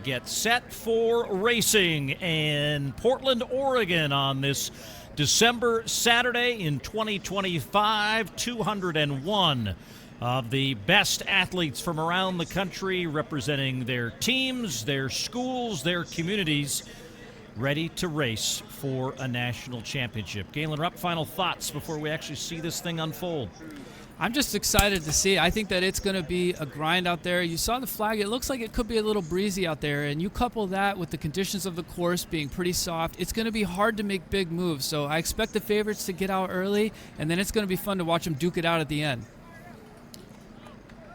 get set for racing in Portland, Oregon on this December Saturday in 2025. 201 of the best athletes from around the country representing their teams, their schools, their communities, ready to race for a national championship. Galen Rupp, final thoughts before we actually see this thing unfold? I'm just excited to see. I think that it's going to be a grind out there. You saw the flag. It looks like it could be a little breezy out there, and you couple that with the conditions of the course being pretty soft, it's going to be hard to make big moves. So I expect the favorites to get out early, and then it's going to be fun to watch them duke it out at the end.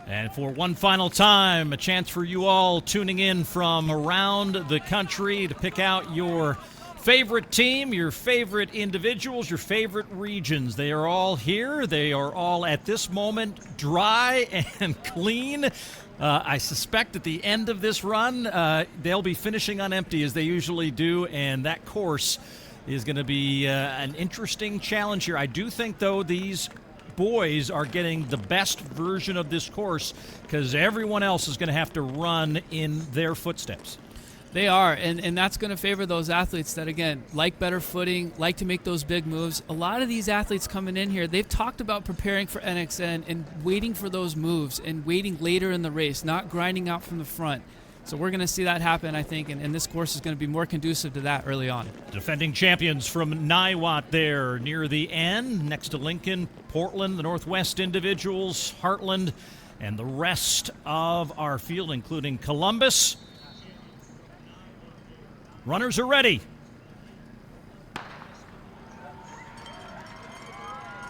And for one final time, a chance for you all tuning in from around the country to pick out your favorite team, your favorite individuals, your favorite regions. They are all here. They are all at this moment dry and clean. I suspect at the end of this run, they'll be finishing on empty as they usually do, and that course is going to be an interesting challenge here. I do think, though, these boys are getting the best version of this course because everyone else is going to have to run in their footsteps. They are, and that's going to favor those athletes that, again, like better footing, like to make those big moves. A lot of these athletes coming in here, they've talked about preparing for NXN and waiting for those moves and waiting later in the race, not grinding out from the front. So we're going to see that happen, I think, and this course is going to be more conducive to that early on. Defending champions from Niwot there near the end, next to Lincoln, Portland, the Northwest individuals, Heartland, and the rest of our field, including Columbus. Runners are ready.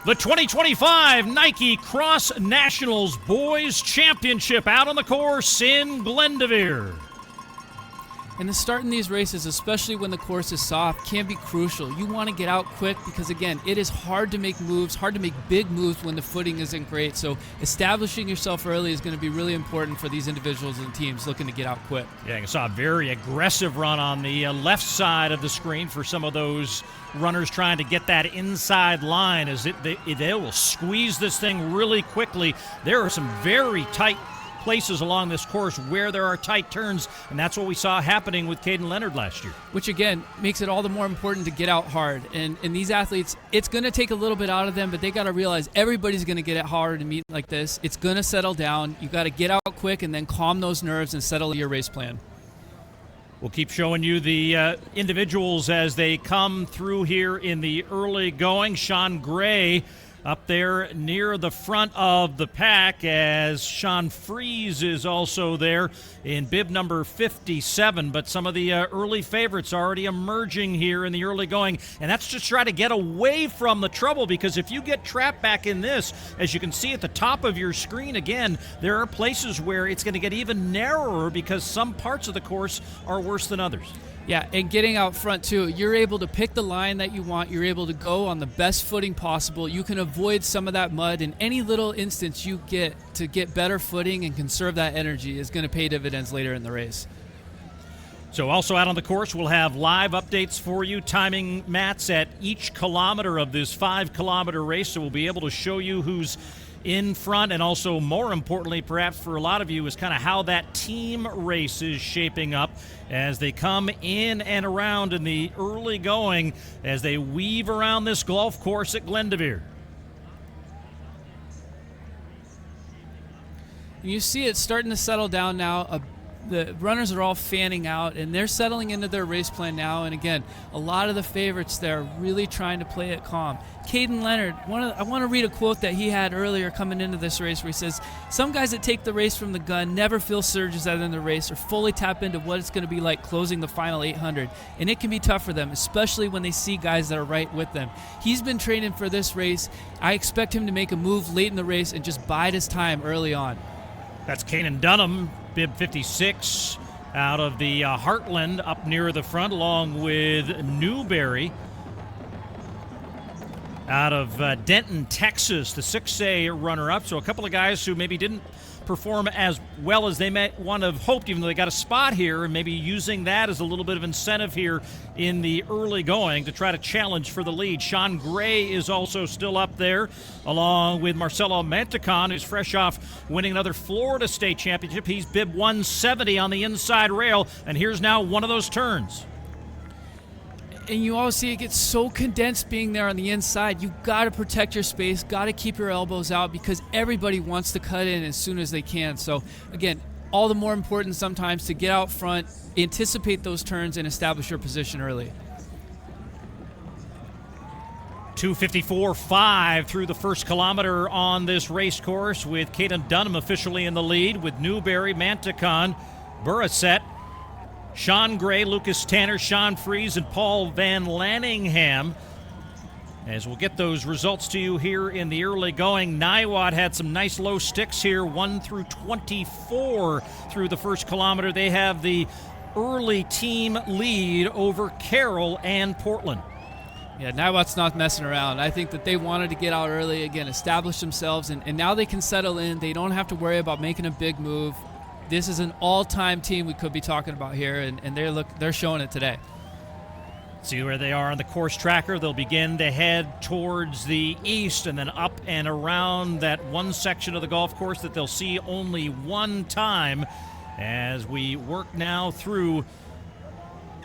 The 2025 Nike Cross Nationals Boys Championship out on the course in Glendoveer. And the start in these races, especially when the course is soft, can be crucial. You want to get out quick because, again, it is hard to make moves, hard to make big moves when the footing isn't great. So establishing yourself early is going to be really important for these individuals and teams looking to get out quick. Yeah, you saw a very aggressive run on the left side of the screen for some of those runners trying to get that inside line as they will squeeze this thing really quickly. There are some very tight places along this course where there are tight turns, and that's what we saw happening with Caden Leonard last year. Which, again, makes it all the more important to get out hard. And these athletes, it's going to take a little bit out of them, but they got to realize everybody's going to get it hard in a meet like this. It's going to settle down. You got to get out quick and then calm those nerves and settle your race plan. We'll keep showing you the individuals as they come through here in the early going. Sean Gray up there near the front of the pack as Sean Fries is also there in bib number 57. But some of the early favorites already emerging here in the early going. And that's just try to get away from the trouble, because if you get trapped back in this, as you can see at the top of your screen again, there are places where it's going to get even narrower because some parts of the course are worse than others. Yeah, and getting out front, too, you're able to pick the line that you want. You're able to go on the best footing possible. You can avoid some of that mud, and any little instance you get to get better footing and conserve that energy is going to pay dividends later in the race. So also out on the course, we'll have live updates for you, timing mats at each kilometer of this 5-kilometer race, so we'll be able to show you who's in front, and also more importantly perhaps for a lot of you is kind of how that team race is shaping up as they come in and around in the early going as they weave around this golf course at Glendoveer. You see it starting to settle down now. The runners are all fanning out, and they're settling into their race plan now. And again, a lot of the favorites there are really trying to play it calm. Caden Leonard, I want to read a quote that he had earlier coming into this race where he says, "Some guys that take the race from the gun never feel surges out in the race or fully tap into what it's going to be like closing the final 800. And it can be tough for them, especially when they see guys that are right with them. He's been training for this race. I expect him to make a move late in the race and just bide his time early on." That's Kanan Dunham, bib 56, out of the Heartland up near the front, along with Newberry out of Denton, Texas, the 6A runner-up. So a couple of guys who maybe didn't perform as well as they may want to have hoped, even though they got a spot here, and maybe using that as a little bit of incentive here in the early going to try to challenge for the lead. Sean Gray is also still up there, along with Marcelo Mantecon, who's fresh off winning another Florida State Championship. He's bib 170 on the inside rail, and here's now one of those turns. And you always see it gets so condensed being there on the inside. You got to protect your space, got to keep your elbows out, because everybody wants to cut in as soon as they can. So again, all the more important sometimes to get out front, anticipate those turns, and establish your position early. 2:54.5 through the first kilometer on this race course, with Caden Dunham officially in the lead, with Newberry, Mantecon, Burriset, Sean Gray, Lucas Tanner, Sean Fries, and Paul Van Lanningham. As we'll get those results to you here in the early going, Niwot had some nice low sticks here, 1 through 24 through the first kilometer. They have the early team lead over Carroll and Portland. Yeah, Niwot's not messing around. I think that they wanted to get out early, again, establish themselves, and now they can settle in. They don't have to worry about making a big move. This is an all-time team we could be talking about here, and they're showing it today. See where they are on the course tracker. They'll begin to head towards the east and then up and around that one section of the golf course that they'll see only one time as we work now through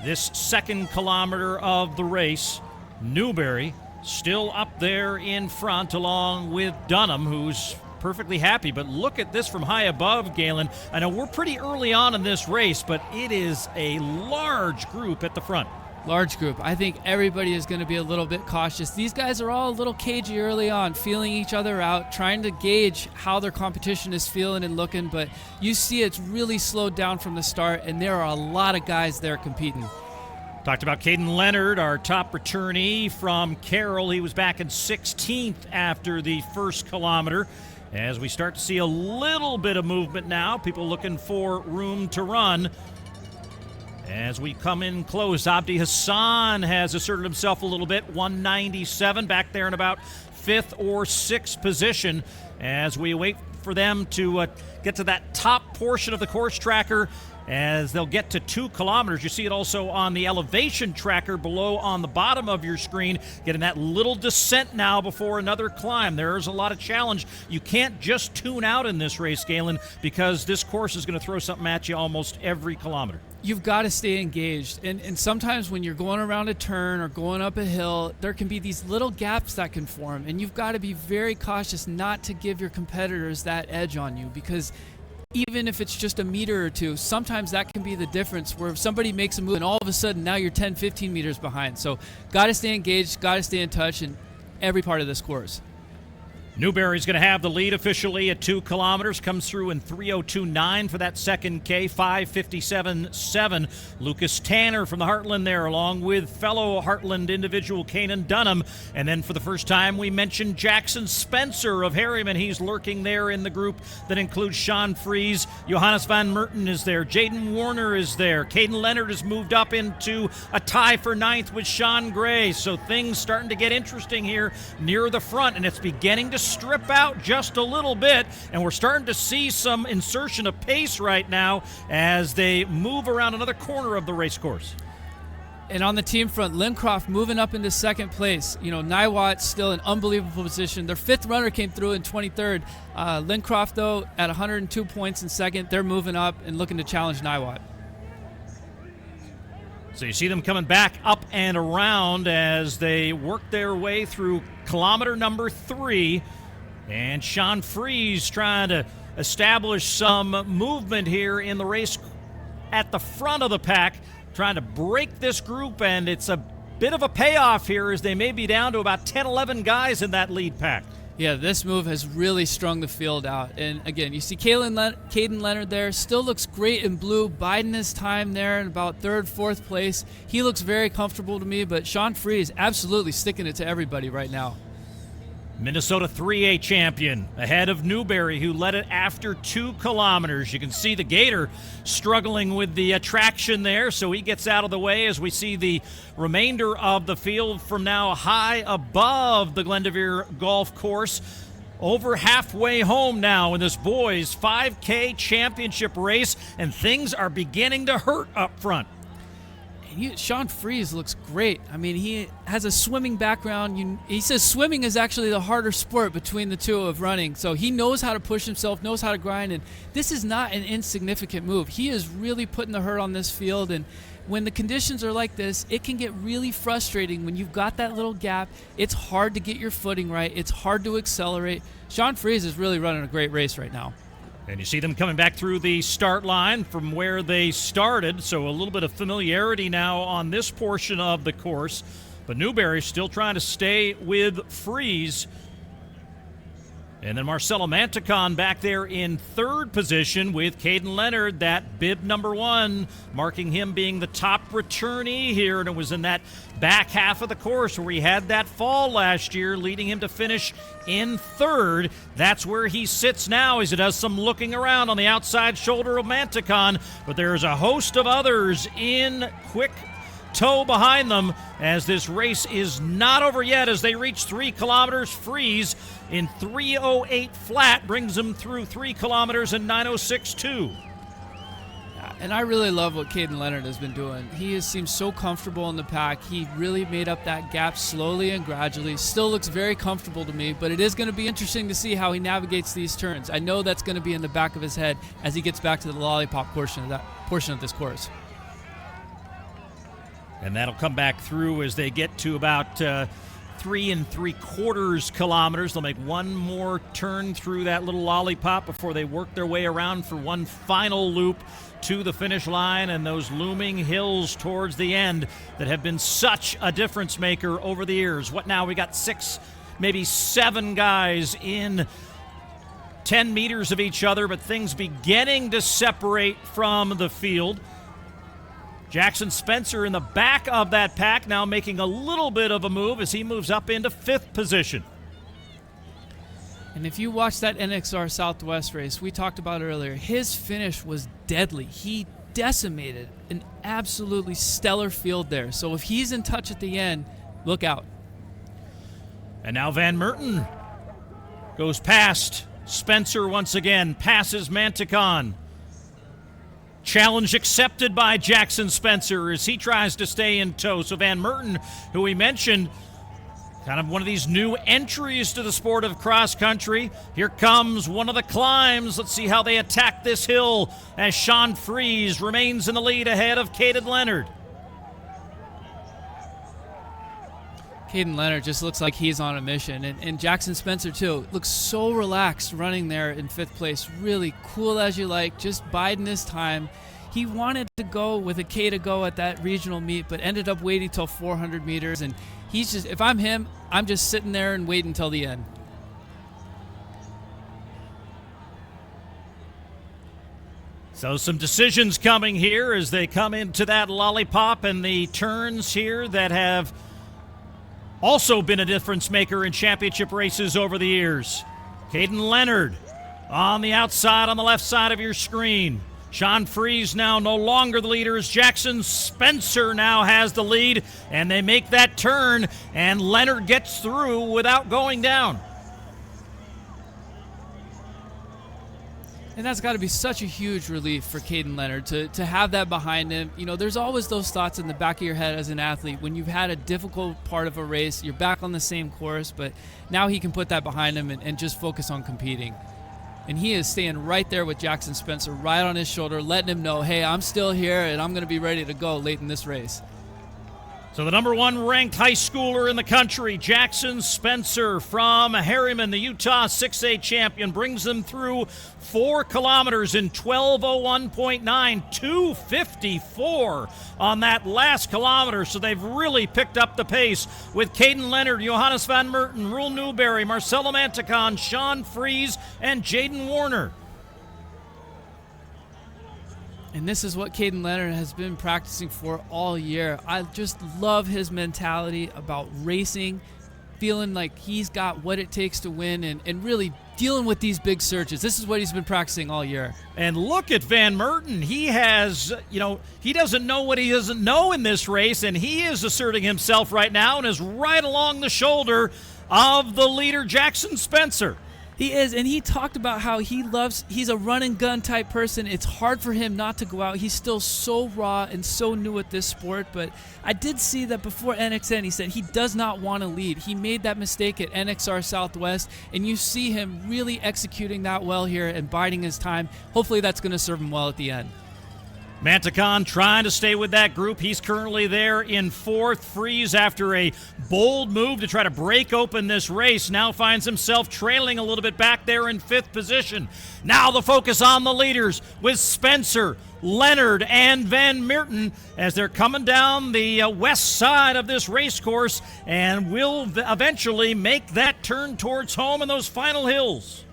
this second kilometer of the race. Newberry still up there in front, along with Dunham, who's perfectly happy. But look at this from high above, Galen. I know we're pretty early on in this race, but it is a large group at the front. Large group. I think everybody is going to be a little bit cautious. These guys are all a little cagey early on, feeling each other out, trying to gauge how their competition is feeling and looking, but you see it's really slowed down from the start, and there are a lot of guys there competing. Talked about Caden Leonard, our top returnee from Carroll. He was back in 16th after the first kilometer. As we start to see a little bit of movement now, people looking for room to run. As we come in close, Abdi Hassan has asserted himself a little bit, 197, back there in about 5th or 6th position as we wait for them to get to that top portion of the course tracker. As they'll get to 2 kilometers. You see it also on the elevation tracker below on the bottom of your screen, getting that little descent now before another climb. There's a lot of challenge. You can't just tune out in this race, Galen, because this course is going to throw something at you almost every kilometer. You've got to stay engaged. And sometimes when you're going around a turn or going up a hill, there can be these little gaps that can form. And you've got to be very cautious not to give your competitors that edge on you, because even if it's just a meter or two, sometimes that can be the difference where if somebody makes a move and all of a sudden now you're 10, 15 meters behind. So got to stay engaged, got to stay in touch in every part of this course. Newberry's going to have the lead officially at 2 kilometers. Comes through in 3:02.9 for that second K, 5:57.7. Lucas Tanner from the Heartland there, along with fellow Heartland individual Caden Dunham. And then for the first time, we mentioned Jackson Spencer of Harriman. He's lurking there in the group that includes Sean Fries. Johannes Van Merten is there. Jaden Warner is there. Caden Leonard has moved up into a tie for 9th with Sean Gray. So things starting to get interesting here near the front, and it's beginning to strip out just a little bit, and we're starting to see some insertion of pace right now as they move around another corner of the race course. And on the team front, Lincroft moving up into 2nd place. You know, Niwot still in unbelievable position. Their 5th runner came through in 23rd. Lincroft, though, at 102 points in 2nd. They're moving up and looking to challenge Niwot. So you see them coming back up and around as they work their way through kilometer number 3. And Sean Fries trying to establish some movement here in the race at the front of the pack, trying to break this group, and it's a bit of a payoff here as they may be down to about 10, 11 guys in that lead pack. Yeah, this move has really strung the field out. And again, you see Caden Leonard there, still looks great in blue, biding his time there in about 3rd, 4th place. He looks very comfortable to me, but Sean Fries absolutely sticking it to everybody right now. Minnesota 3A champion ahead of Newberry, who led it after 2 kilometers. You can see the Gator struggling with the traction there, so he gets out of the way as we see the remainder of the field from now high above the Glendevere Golf Course. over halfway home now in this boys 5K championship race, and things are beginning to hurt up front. Sean Fries looks great. I mean, he has a swimming background. He says swimming is actually the harder sport between the two of running. So he knows how to push himself, knows how to grind, and this is not an insignificant move. He is really putting the hurt on this field, and when the conditions are like this, it can get really frustrating when you've got that little gap. It's hard to get your footing right. It's hard to accelerate. Sean Fries is really running a great race right now. And you see them coming back through the start line from where they started, so a little bit of familiarity now on this portion of the course. But Newberry still trying to stay with Fries. And then Marcelo Manticon back there in third position with Caden Leonard, that bib number 1, marking him being the top returnee here. And it was in that back half of the course where he had that fall last year, leading him to finish in third. That's where he sits now as he does some looking around on the outside shoulder of Manticon. But there's a host of others in quick tow behind them as this race is not over yet as they reach 3 kilometers. Fries in 3:08 flat brings them through 3 kilometers in 9:06.2. And I really love what Caden Leonard has been doing. He seems so comfortable in the pack. He really made up that gap slowly and gradually. Still looks very comfortable to me, but it is going to be interesting to see how he navigates these turns. I know that's going to be in the back of his head as he gets back to the lollipop portion of this course. And that'll come back through as they get to about 3 3/4 kilometers. They'll make one more turn through that little lollipop before they work their way around for one final loop to the finish line, and those looming hills towards the end that have been such a difference maker over the years. What now? We got 6, maybe 7 guys in 10 meters of each other, but things beginning to separate from the field. Jackson Spencer in the back of that pack now making a little bit of a move as he moves up into 5th position. And if you watch that NXR Southwest race we talked about earlier, his finish was deadly. He decimated an absolutely stellar field there. So if he's in touch at the end, look out. And now Van Merten goes past Spencer once again, passes Manticon. Challenge accepted by Jackson Spencer as he tries to stay in tow. So Van Merten, who we mentioned, kind of one of these new entries to the sport of cross country. Here comes one of the climbs. Let's see how they attack this hill as Sean Fries remains in the lead ahead of Caden Leonard. Caden Leonard just looks like he's on a mission. And Jackson Spencer, too, looks so relaxed running there in 5th place. Really cool as you like, just biding his time. He wanted to go with a K to go at that regional meet, but ended up waiting till 400 meters. And he's just, if I'm him, I'm just sitting there and waiting until the end. So some decisions coming here as they come into that lollipop and the turns here that have also been a difference maker in championship races over the years. Caden Leonard on the outside on the left side of your screen. Sean Fries now no longer the leader as Jackson Spencer now has the lead, and they make that turn, and Leonard gets through without going down. And that's got to be such a huge relief for Caden Leonard to have that behind him. You know, there's always those thoughts in the back of your head as an athlete when you've had a difficult part of a race, you're back on the same course, but now he can put that behind him and just focus on competing. And he is staying right there with Jackson Spencer, right on his shoulder, letting him know, hey, I'm still here and I'm going to be ready to go late in this race. So the number 1 ranked high schooler in the country, Jackson Spencer from Harriman, the Utah 6A champion, brings them through 4 kilometers in 12:01.9, 2:54 on that last kilometer. So they've really picked up the pace with Caden Leonard, Johannes Van Merten, Rule Newberry, Marcelo Manticon, Sean Fries, and Jaden Warner. And this is what Caden Leonard has been practicing for all year. I just love his mentality about racing, feeling like he's got what it takes to win and really dealing with these big surges. This is what he's been practicing all year. And look at Van Merten. He has, he doesn't know what he doesn't know in this race, and he is asserting himself right now and is right along the shoulder of the leader, Jackson Spencer. He is, and he talked about how he's a run and gun type person. It's hard for him not to go out. He's still so raw and so new at this sport, but I did see that before NXN, he said he does not want to lead. He made that mistake at NXR Southwest, and you see him really executing that well here and biding his time. Hopefully that's going to serve him well at the end. Mantecan trying to stay with that group. He's currently there in fourth. Freeze, after a bold move to try to break open this race, now finds himself trailing a little bit back there in fifth position. Now the focus on the leaders with Spencer, Leonard, and Van Meerten as they're coming down the west side of this race course and will eventually make that turn towards home in those final hills.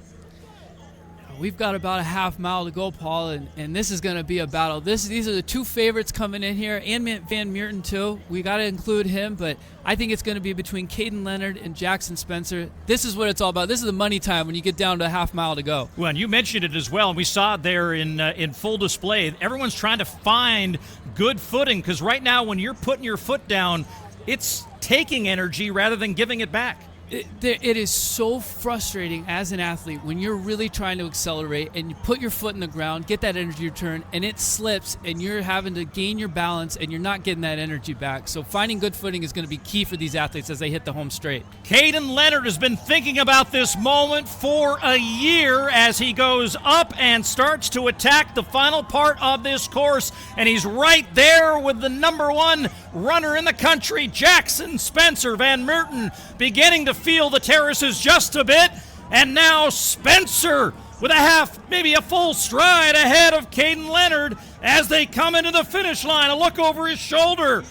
We've got about a half mile to go, Paul, and this is going to be a battle. These are the two favorites coming in here, and Van Meerten too. We got to include him, but I think it's going to be between Caden Leonard and Jackson Spencer. This is what it's all about. This is the money time when you get down to a half mile to go. Well, and you mentioned it as well, and we saw it there in full display. Everyone's trying to find good footing, because right now when you're putting your foot down, it's taking energy rather than giving it back. It is so frustrating as an athlete when you're really trying to accelerate and you put your foot in the ground, get that energy return, and it slips and you're having to gain your balance and you're not getting that energy back. So finding good footing is going to be key for these athletes as they hit the home straight. Caden Leonard has been thinking about this moment for a year as he goes up and starts to attack the final part of this course, and he's right there with the number one runner in the country, Jackson Spencer. Van Meerten beginning to feel the terraces just a bit, and now Spencer with a half, maybe a full stride ahead of Caden Leonard as they come into the finish line. A look over his shoulder.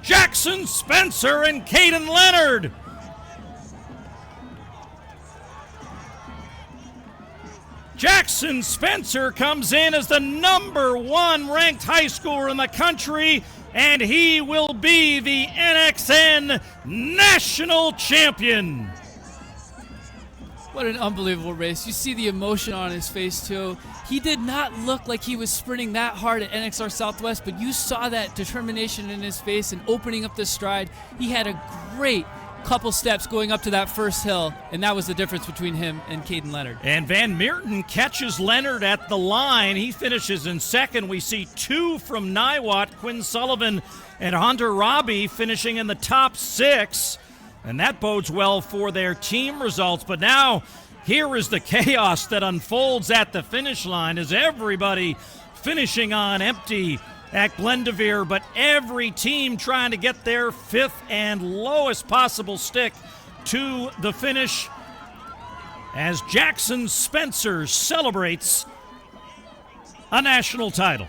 Jackson Spencer and Caden Leonard. Jackson Spencer comes in as the number one ranked high schooler in the country, and he will be the NXN National Champion. What an unbelievable race. You see the emotion on his face, too. He did not look like he was sprinting that hard at NXR Southwest, but you saw that determination in his face and opening up the stride. He had a great couple steps going up to that first hill, and that was the difference between him and Caden Leonard. And Van Meerten catches Leonard at the line. He finishes in second. We see two from Niwot, Quinn Sullivan and Hunter Robbie finishing in the top six, and that bodes well for their team results. But now here is the chaos that unfolds at the finish line as everybody finishing on empty at Glendoveer, but every team trying to get their fifth and lowest possible stick to the finish as Jackson Spencer celebrates a national title.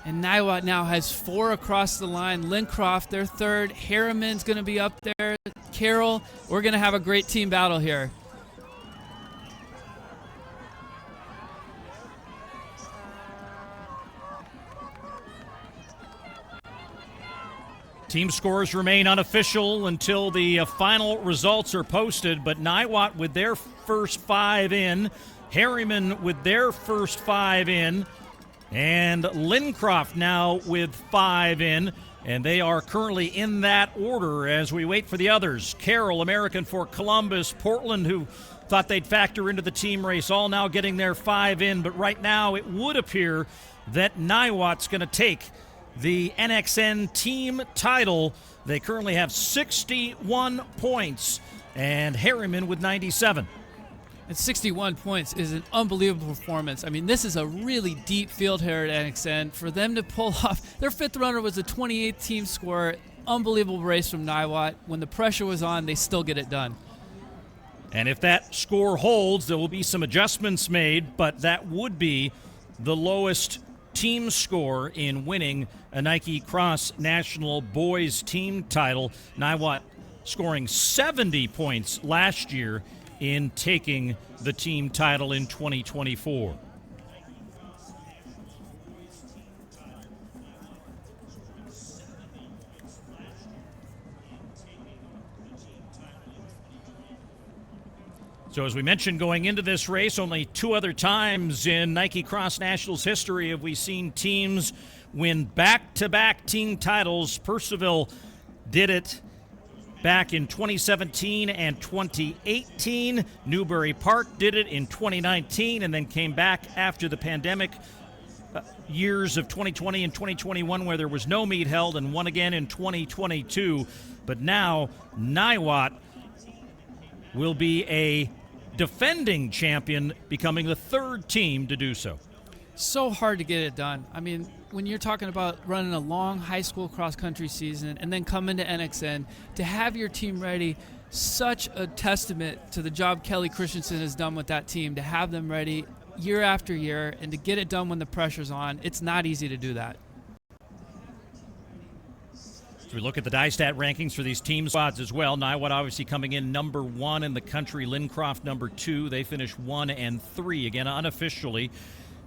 And Niwot now has four across the line. Lincroft, their third. Harriman's going to be up there. Carroll, we're going to have a great team battle here. Team scores remain unofficial until the final results are posted, but Niwot with their first five in, Harriman with their first five in, and Lincroft now with five in, and they are currently in that order as we wait for the others. Carroll, American for Columbus, Portland, who thought they'd factor into the team race, all now getting their five in, but right now it would appear that Niwot's going to take the NXN team title. They currently have 61 points, and Harriman with 97. And 61 points is an unbelievable performance. I mean, this is a really deep field here at NXN. For them to pull off, their fifth runner was a 28th team score. Unbelievable race from Niwot. When the pressure was on, they still get it done. And if that score holds, there will be some adjustments made, but that would be the lowest team score in winning a Nike Cross National Boys team title. Niwot scoring 70 points last year in taking the team title in 2024. So as we mentioned going into this race, only two other times in Nike Cross Nationals history have we seen teams win back-to-back team titles. Purcellville did it back in 2017 and 2018. Newbury Park did it in 2019 and then came back after the pandemic years of 2020 and 2021 where there was no meet held, and won again in 2022. But now Niwot will be a defending champion, becoming the third team to do so. So hard to get it done. I mean, when you're talking about running a long high school cross-country season and then coming to NXN, to have your team ready, such a testament to the job Kelly Christensen has done with that team, to have them ready year after year and to get it done when the pressure's on. It's not easy to do that. As we look at the DieStat rankings for these team squads as well, Niwot obviously coming in number 1 in the country, Lincroft number 2. They finished 1 and 3, again unofficially.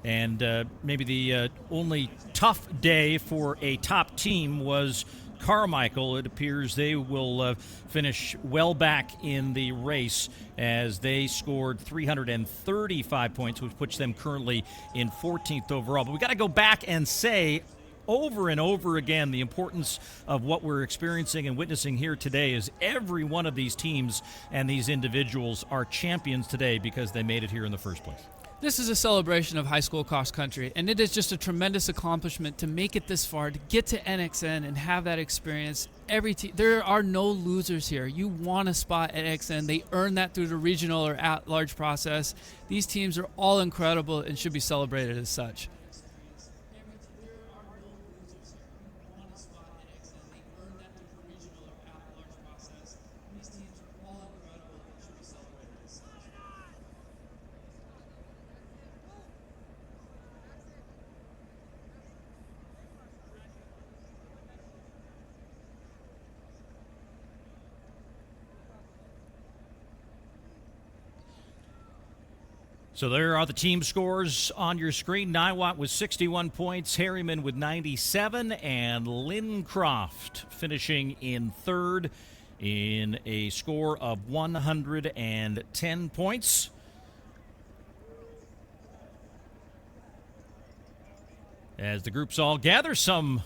And maybe the only tough day for a top team was Carmichael. It appears they will finish well back in the race as they scored 335 points, which puts them currently in 14th overall. But we got to go back and say over and over again the importance of what we're experiencing and witnessing here today is every one of these teams and these individuals are champions today because they made it here in the first place. This is a celebration of high school cross country, and it is just a tremendous accomplishment to make it this far, to get to NXN and have that experience. There are no losers here. You want a spot at NXN. They earn that through the regional or at-large process. These teams are all incredible and should be celebrated as such. So there are the team scores on your screen. Niwot with 61 points, Harriman with 97, and Lincroft finishing in third in a score of 110 points. As the groups all gather, some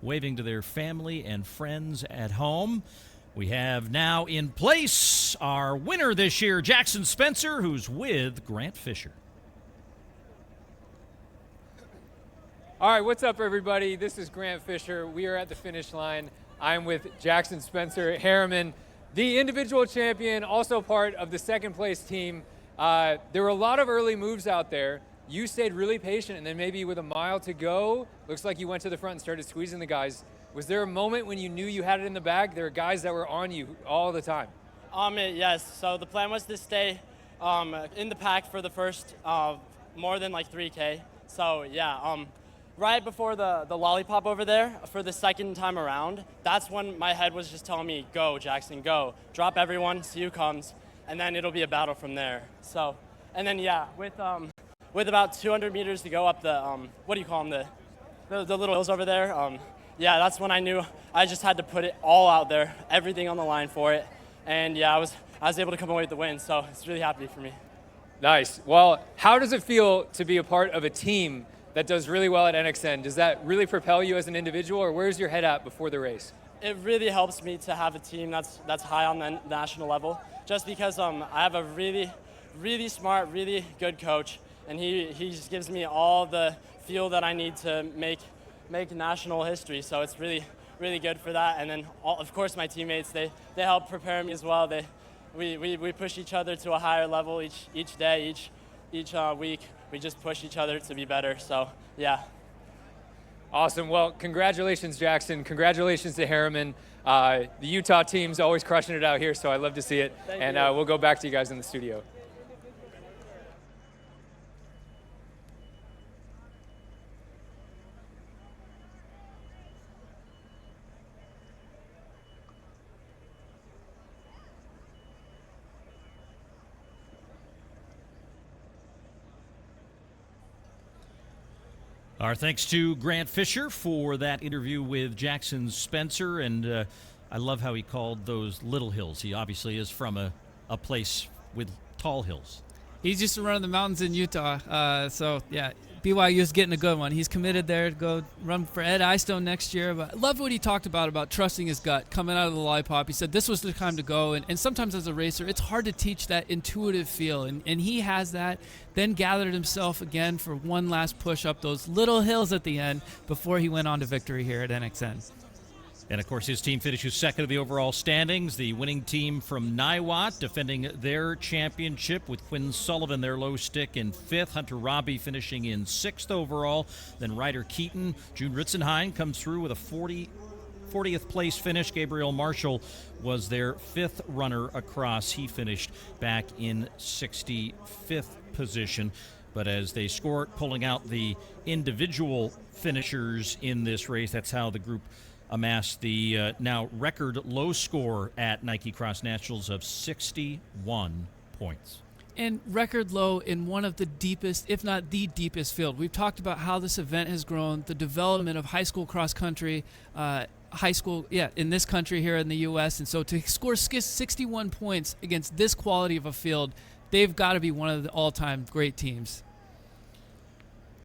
waving to their family and friends at home. We have now in place our winner this year, Jackson Spencer, who's with Grant Fisher. All right, what's up, everybody? This is Grant Fisher. We are at the finish line. I'm with Jackson Spencer Harriman, the individual champion, also part of the second place team. There were a lot of early moves out there. You stayed really patient, and then maybe with a mile to go, looks like you went to the front and started squeezing the guys. Was there a moment when you knew you had it in the bag? There were guys that were on you all the time. Yes, so the plan was to stay in the pack for the first more than like 3K. So yeah, right before the lollipop over there for the second time around, that's when my head was just telling me, go Jackson, go. Drop everyone, see who comes, and then it'll be a battle from there. So, and then yeah, with about 200 meters to go up the, what do you call them, the little hills over there, yeah, that's when I knew I just had to put it all out there, everything on the line for it. And yeah, I was able to come away with the win, so it's really happy for me. Nice. Well, how does it feel to be a part of a team that does really well at NXN? Does that really propel you as an individual, or where's your head at before the race? It really helps me to have a team that's high on the national level, just because I have a really, really smart, really good coach, and he just gives me all the feel that I need to make national history, so it's really, really good for that. And then, of course, my teammates, they help prepare me as well. We push each other to a higher level each day, each week. We just push each other to be better, so yeah. Awesome. Well, congratulations, Jackson. Congratulations to Harriman. The Utah team's always crushing it out here, so I love to see it. Thank and you. We'll go back to you guys in the studio. Our thanks to Grant Fisher for that interview with Jackson Spencer, and I love how he called those little hills. He obviously is from a place with tall hills. He's used to running the mountains in Utah, so yeah, BYU's getting a good one. He's committed there to go run for Ed Eyestone next year. But I love what he talked about trusting his gut coming out of the lollipop. He said this was the time to go. And sometimes as a racer, it's hard to teach that intuitive feel. And he has that. Then gathered himself again for one last push up those little hills at the end before he went on to victory here at NXN. And, of course, his team finishes second of the overall standings. The winning team from Niwot defending their championship with Quinn Sullivan, their low stick, in fifth. Hunter Robbie finishing in sixth overall. Then Ryder Keaton. June Ritzenheim comes through with a 40th place finish. Gabriel Marshall was their fifth runner across. He finished back in 65th position. But as they score it, pulling out the individual finishers in this race, that's how the group amassed the now record low score at Nike Cross Nationals of 61 points. And record low in one of the deepest, if not the deepest field. We've talked about how this event has grown, the development of high school cross country, in this country here in the U.S. And so to score 61 points against this quality of a field, they've got to be one of the all-time great teams.